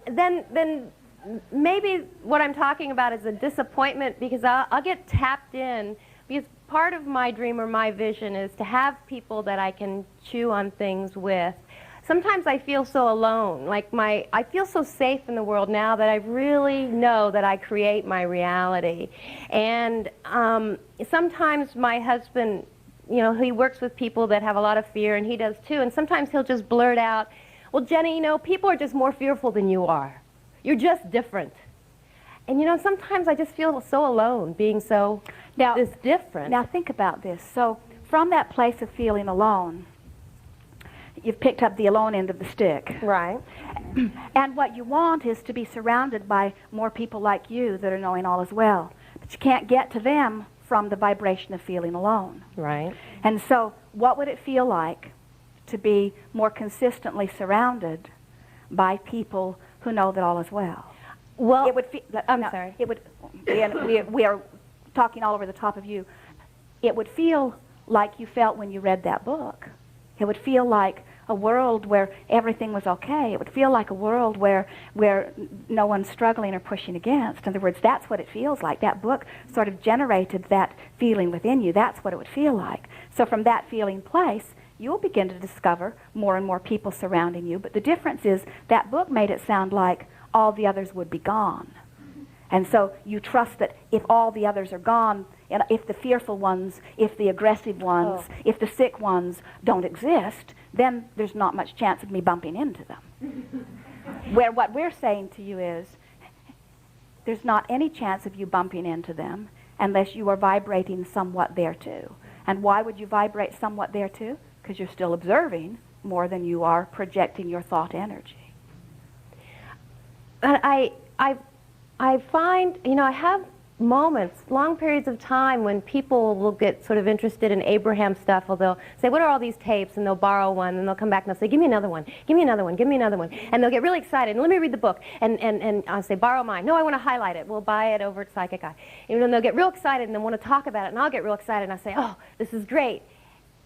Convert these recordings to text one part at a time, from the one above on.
then maybe what I'm talking about is a disappointment, because I'll get tapped in, because part of my dream or my vision is to have people that I can chew on things with. Sometimes I feel so alone, I feel so safe in the world now that I really know that I create my reality. And sometimes my husband, he works with people that have a lot of fear, and he does too, and sometimes he'll just blurt out, well, Jenny, people are just more fearful than you are. You're just different. And sometimes I just feel so alone being so different. Now think about this. So from that place of feeling alone, you've picked up the alone end of the stick. Right. And what you want is to be surrounded by more people like you that are knowing all is well. But you can't get to them from the vibration of feeling alone. Right. And so what would it feel like to be more consistently surrounded by people who know that all is well? Well, it would sorry. It would, we are talking all over the top of you. It would feel like you felt when you read that book. It would feel like a world where everything was okay. It would feel like a world where no one's struggling or pushing against. In other words, that's what it feels like. That book sort of generated that feeling within you. That's what it would feel like. So from that feeling place, you'll begin to discover more and more people surrounding you. But the difference is that book made it sound like all the others would be gone. And so you trust that if all the others are gone, and if the fearful ones, if the aggressive ones, if the sick ones don't exist, then there's not much chance of me bumping into them. Where what we're saying to you is, there's not any chance of you bumping into them unless you are vibrating somewhat there too. And why would you vibrate somewhat there too? Because you're still observing more than you are projecting your thought energy. But I find, I have moments, long periods of time when people will get sort of interested in Abraham stuff, or they'll say, what are all these tapes? And they'll borrow one, and they'll come back and they'll say, give me another one, give me another one, give me another one. And they'll get really excited, and let me read the book. And I'll say, borrow mine. No, I want to highlight it. We'll buy it over at Psychic Eye. And they'll get real excited, and they want to talk about it, and I'll get real excited, and I'll say, oh, this is great.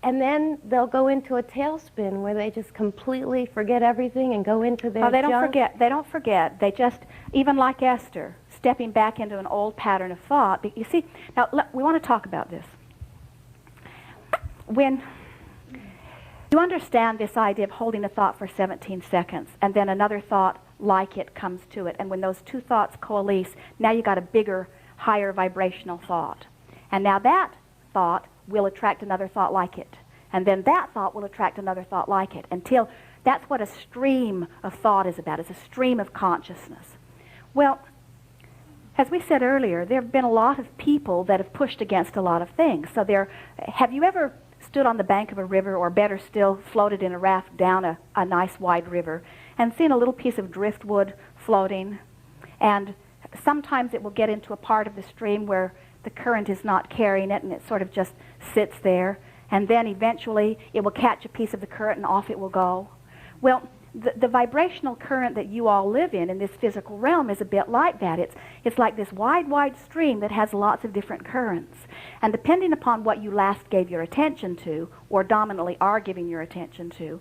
And then they'll go into a tailspin where they just completely forget everything and go into their they don't junk. forget. They don't forget. They just, even like Esther, stepping back into an old pattern of thought. You see, now we want to talk about this. When you understand this idea of holding a thought for 17 seconds, and then another thought like it comes to it, and when those two thoughts coalesce, now you got a bigger, higher vibrational thought. And now that thought will attract another thought like it. And then that thought will attract another thought like it, until that's what a stream of thought is about. It's a stream of consciousness. Well, as we said earlier, there have been a lot of people that have pushed against a lot of things. So have you ever stood on the bank of a river, or better still, floated in a raft down a nice wide river, and seen a little piece of driftwood floating? And sometimes it will get into a part of the stream where the current is not carrying it, and it sort of just sits there, and then eventually it will catch a piece of the current and off it will go. Well, the vibrational current that you all live in this physical realm is a bit like that. It's like this wide stream that has lots of different currents. And depending upon what you last gave your attention to, or dominantly are giving your attention to,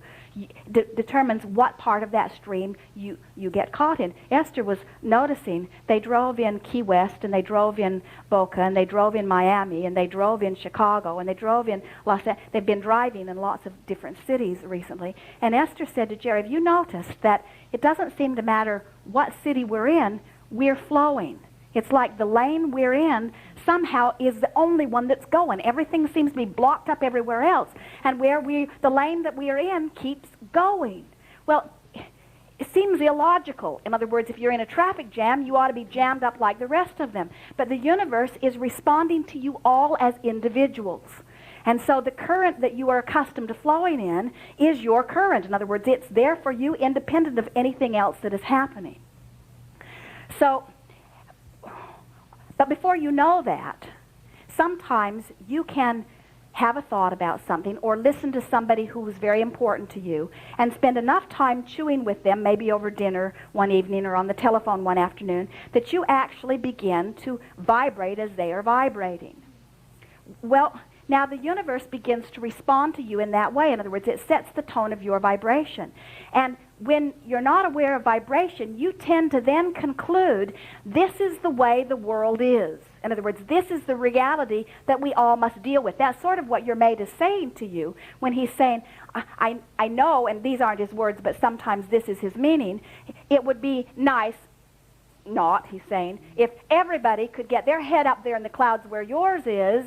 determines what part of that stream you get caught in. Esther was noticing they drove in Key West, and they drove in Boca, and they drove in Miami, and they drove in Chicago, and they drove in Los Angeles. They've been driving in lots of different cities recently. And Esther said to Jerry, have you noticed that it doesn't seem to matter what city we're in, we're flowing. It's like the lane we're in somehow is the only one that's going. Everything seems to be blocked up everywhere else. And the lane that we are in keeps going. Well, it seems illogical. In other words, if you're in a traffic jam, you ought to be jammed up like the rest of them. But the universe is responding to you all as individuals. And so the current that you are accustomed to flowing in is your current. In other words, it's there for you independent of anything else that is happening. So, but before you know that, sometimes you can have a thought about something, or listen to somebody who is very important to you, and spend enough time chewing with them, maybe over dinner one evening or on the telephone one afternoon, that you actually begin to vibrate as they are vibrating. Well, now the universe begins to respond to you in that way. In other words, it sets the tone of your vibration. And when you're not aware of vibration, you tend to then conclude this is the way the world is. In other words, this is the reality that we all must deal with. That's sort of what your mate is saying to you when he's saying, I know, and these aren't his words, but sometimes this is his meaning, it would be nice, not, he's saying, if everybody could get their head up there in the clouds where yours is,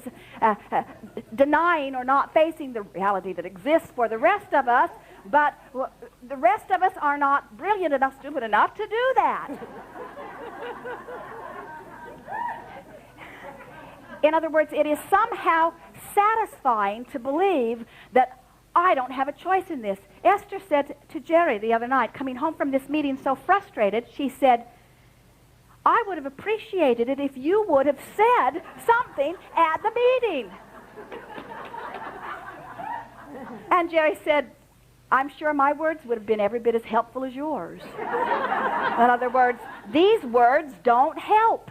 denying or not facing the reality that exists for the rest of us, but the rest of us are not brilliant enough, stupid enough to do that. In other words, it is somehow satisfying to believe that I don't have a choice in this. Esther said to Jerry the other night, coming home from this meeting so frustrated, she said, I would have appreciated it if you would have said something at the meeting. And Jerry said, I'm sure my words would have been every bit as helpful as yours. In other words, these words don't help.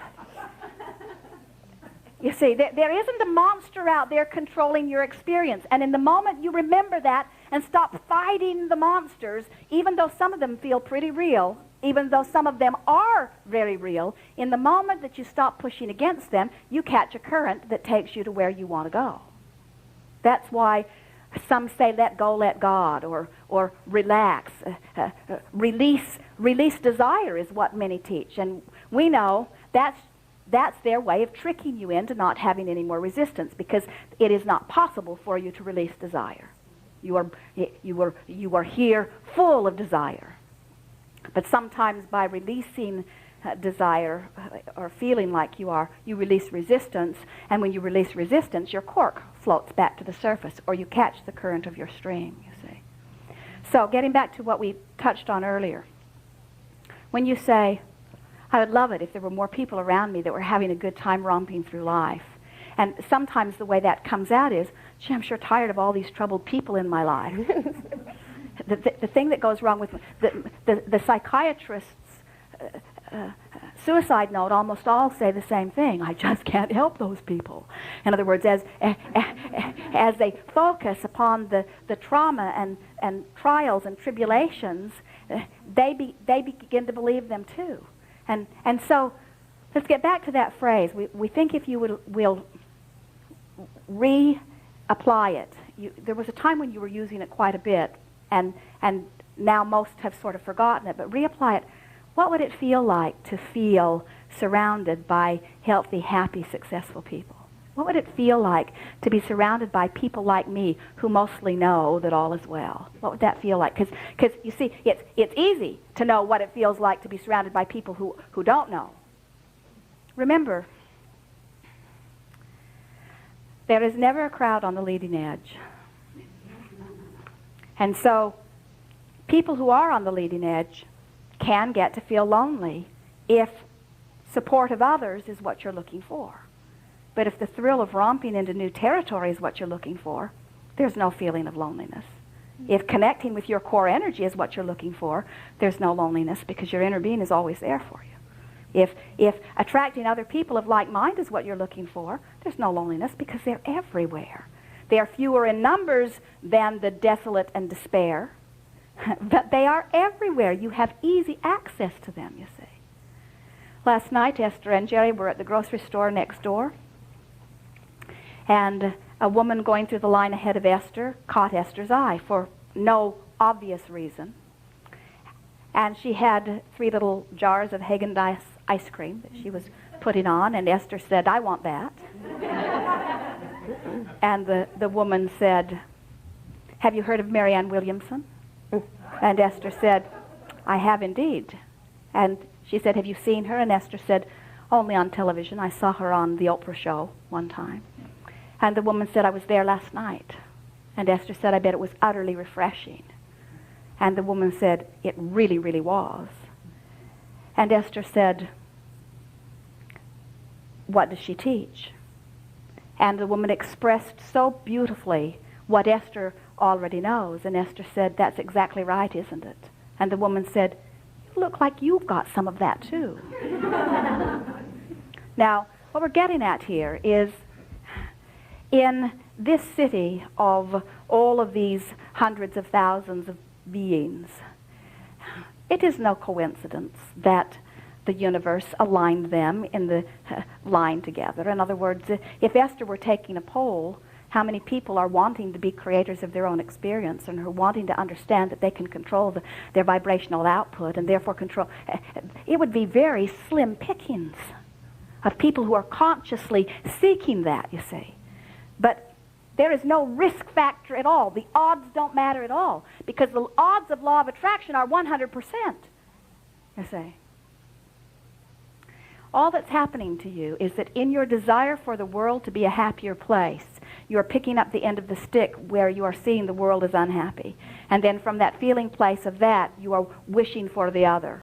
You see, there isn't a monster out there controlling your experience. And in the moment you remember that and stop fighting the monsters, even though some of them feel pretty real, even though some of them are very real, in the moment that you stop pushing against them, you catch a current that takes you to where you want to go. That's why some say let go, let God, or relax. Release desire is what many teach. And we know that's their way of tricking you into not having any more resistance, because it is not possible for you to release desire. You are here full of desire. But sometimes by releasing desire or feeling like you are, you release resistance, and when you release resistance, your cork floats back to the surface, or you catch the current of your stream, you see. So getting back to what we touched on earlier, when you say, I would love it if there were more people around me that were having a good time romping through life. And sometimes the way that comes out is, gee, I'm sure tired of all these troubled people in my life. The thing that goes wrong with the psychiatrist's suicide note, almost all say the same thing. I just can't help those people. In other words, as they focus upon the trauma and trials and tribulations, they begin to believe them too. And so let's get back to that phrase. We think if you will reapply it. There was a time when you were using it quite a bit, and now most have sort of forgotten it, but reapply it. What would it feel like to feel surrounded by healthy, happy, successful people? What would it feel like to be surrounded by people like me who mostly know that all is well? What would that feel like? Because you see, it's easy to know what it feels like to be surrounded by people who don't know. Remember, there is never a crowd on the leading edge. And so people who are on the leading edge can get to feel lonely if support of others is what you're looking for. But if the thrill of romping into new territory is what you're looking for, there's no feeling of loneliness. If connecting with your core energy is what you're looking for, there's no loneliness, because your inner being is always there for you. If attracting other people of like mind is what you're looking for, there's no loneliness, because they're everywhere. They are fewer in numbers than the desolate and despair, but they are everywhere. You have easy access to them, you see. Last night, Esther and Jerry were at the grocery store next door, and a woman going through the line ahead of Esther caught Esther's eye for no obvious reason. And she had 3 little jars of Haagen-Dazs ice cream that she was putting on, and Esther said, I want that. And the woman said, have you heard of Marianne Williamson? And Esther said, I have indeed. And she said, have you seen her? And Esther said, only on television. I saw her on the Oprah show one time. And the woman said, I was there last night. And Esther said, I bet it was utterly refreshing. And the woman said, it really, really was. And Esther said, what does she teach? And the woman expressed so beautifully what Esther already knows. And Esther said, that's exactly right, isn't it? And the woman said, you look like you've got some of that too. Now, what we're getting at here is, in this city of all of these hundreds of thousands of beings, It is no coincidence that the universe aligned them in the line together. In other words, if Esther were taking a poll, how many people are wanting to be creators of their own experience and are wanting to understand that they can control their vibrational output and therefore control, it would be very slim pickings of people who are consciously seeking that, you see. But there is no risk factor at all. The odds don't matter at all, because the odds of law of attraction are 100%, you see. All that's happening to you is that in your desire for the world to be a happier place, you are picking up the end of the stick where you are seeing the world as unhappy. And then from that feeling place of that, you are wishing for the other.